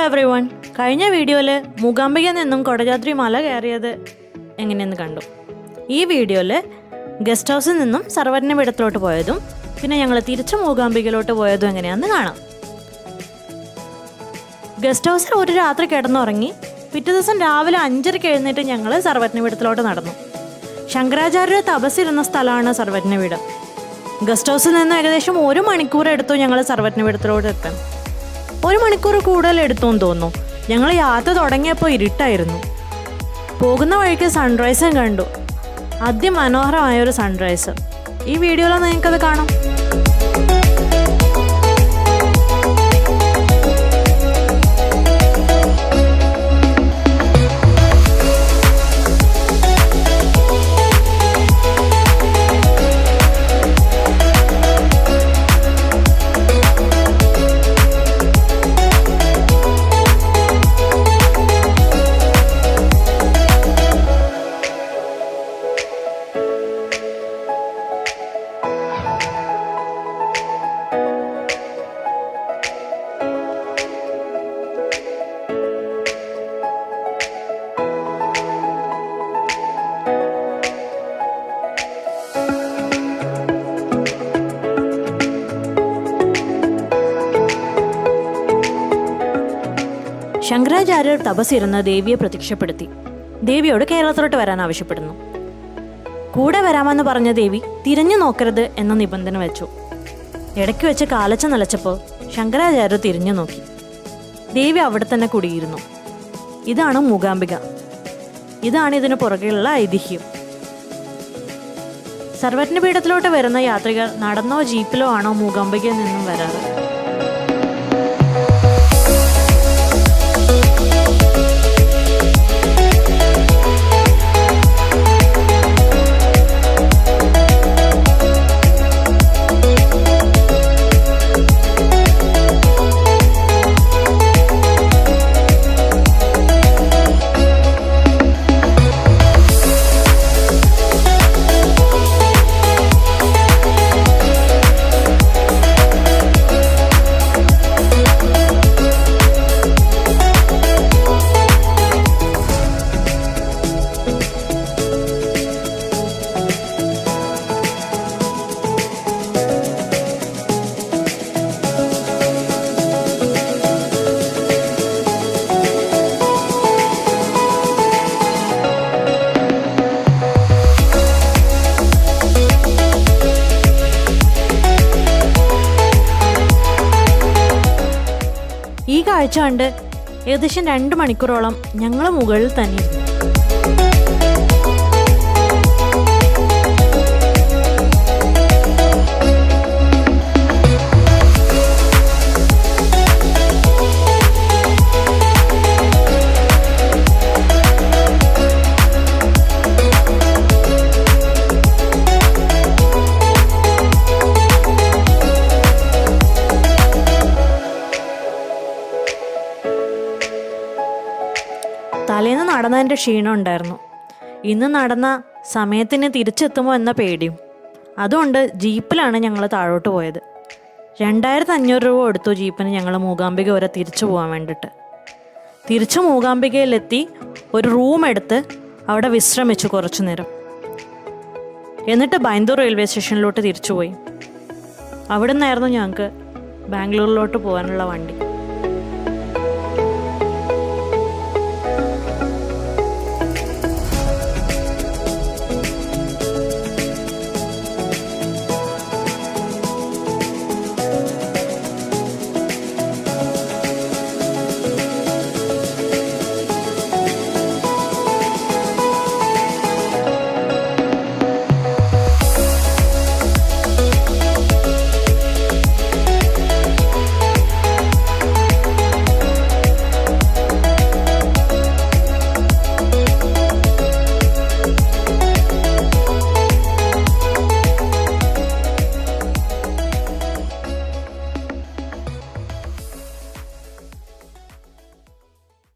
Everyone, കഴിഞ്ഞ വീഡിയോയിൽ മൂകാംബികയിൽ നിന്നും കൊടജാദ്രി മല കയറിയത് എങ്ങനെയെന്ന് കണ്ടു. ഈ വീഡിയോയിൽ ഗസ്റ്റ് ഹൗസിൽ നിന്നും സർവജ്ഞപീഠത്തിലോട്ട് പോയതും പിന്നെ ഞങ്ങൾ തിരിച്ച് മൂകാംബികയിലോട്ട് പോയതും എങ്ങനെയാണെന്ന് കാണാം. ഗസ്റ്റ് ഹൗസിൽ ഒരു രാത്രി കിടന്നുറങ്ങി പിറ്റേ ദിവസം രാവിലെ 5:30 എഴുന്നേറ്റ് ഞങ്ങൾ സർവജ്ഞപീഠത്തിലോട്ട് നടന്നു. ശങ്കരാചാര്യർ തപസ്സിരുന്ന സ്ഥലമാണ് സർവജ്ഞപീഠം. ഗസ്റ്റ് ഹൗസിൽ നിന്ന് ഏകദേശം 1 മണിക്കൂർ എടുത്തു ഞങ്ങൾ സർവജ്ഞപീഠത്തിലോട്ട് എത്താൻ. 1 മണിക്കൂർ കൂടുതൽ എടുത്തുവെന്ന് തോന്നുന്നു. ഞങ്ങൾ യാത്ര തുടങ്ങിയപ്പോൾ ഇരുട്ടായിരുന്നു. പോകുന്ന വഴിക്ക് സൺറൈസും കണ്ടു. അതിമനോഹരമായൊരു സൺറൈസ്. ഈ വീഡിയോയിൽ നിങ്ങൾക്കത് കാണാം. ശങ്കരാചാര്യർ തപസ്സിരുന്ന് ദേവിയെ പ്രത്യക്ഷപ്പെടുത്തി. ദേവിയോട് കേരളത്തിലോട്ട് വരാൻ ആവശ്യപ്പെടുന്നു. കൂടെ വരാമെന്ന് പറഞ്ഞ ദേവി തിരിഞ്ഞു നോക്കരുത് എന്ന നിബന്ധന വെച്ചു. ഇടയ്ക്ക് വെച്ച് കാലച്ച നിലച്ചപ്പോൾ ശങ്കരാചാര്യർ തിരിഞ്ഞു നോക്കി. ദേവി അവിടെ തന്നെ കുടിയിരുന്നു. ഇതാണ് മൂകാംബിക. ഇതാണ് ഇതിന് പുറകെയുള്ള ഐതിഹ്യം. സർവജ്ഞപീഠത്തിലോട്ട് വരുന്ന യാത്രികർ നടന്നോ ജീപ്പിലോ ആണോ മൂകാംബികയിൽ നിന്നും വരാറ്. ഈ കാഴ്ച കണ്ട് ഏകദേശം 2 മണിക്കൂറോളം ഞങ്ങൾ മുകളിൽ തന്നെ ഇരുന്നു. തലേന്ന് നടന്നതിൻ്റെ ക്ഷീണം ഉണ്ടായിരുന്നു. ഇന്ന് നടന്ന സമയത്തിന് തിരിച്ചെത്തുമോ എന്ന പേടിയും. അതുകൊണ്ട് ജീപ്പിലാണ് ഞങ്ങൾ താഴോട്ട് പോയത്. 2500 രൂപ എടുത്തു ജീപ്പിന് ഞങ്ങൾ മൂകാംബിക വരെ തിരിച്ചു പോകാൻ വേണ്ടിയിട്ട്. തിരിച്ചു മൂകാംബികയിലെത്തി ഒരു റൂം എടുത്ത് അവിടെ വിശ്രമിച്ചു കുറച്ചു നേരം. എന്നിട്ട് ബൈന്ദൂർ റെയിൽവേ സ്റ്റേഷനിലോട്ട് തിരിച്ചു പോയി. അവിടെ നിന്നായിരുന്നു ഞങ്ങൾക്ക് ബാംഗ്ലൂരിലോട്ട് പോകാനുള്ള വണ്ടി.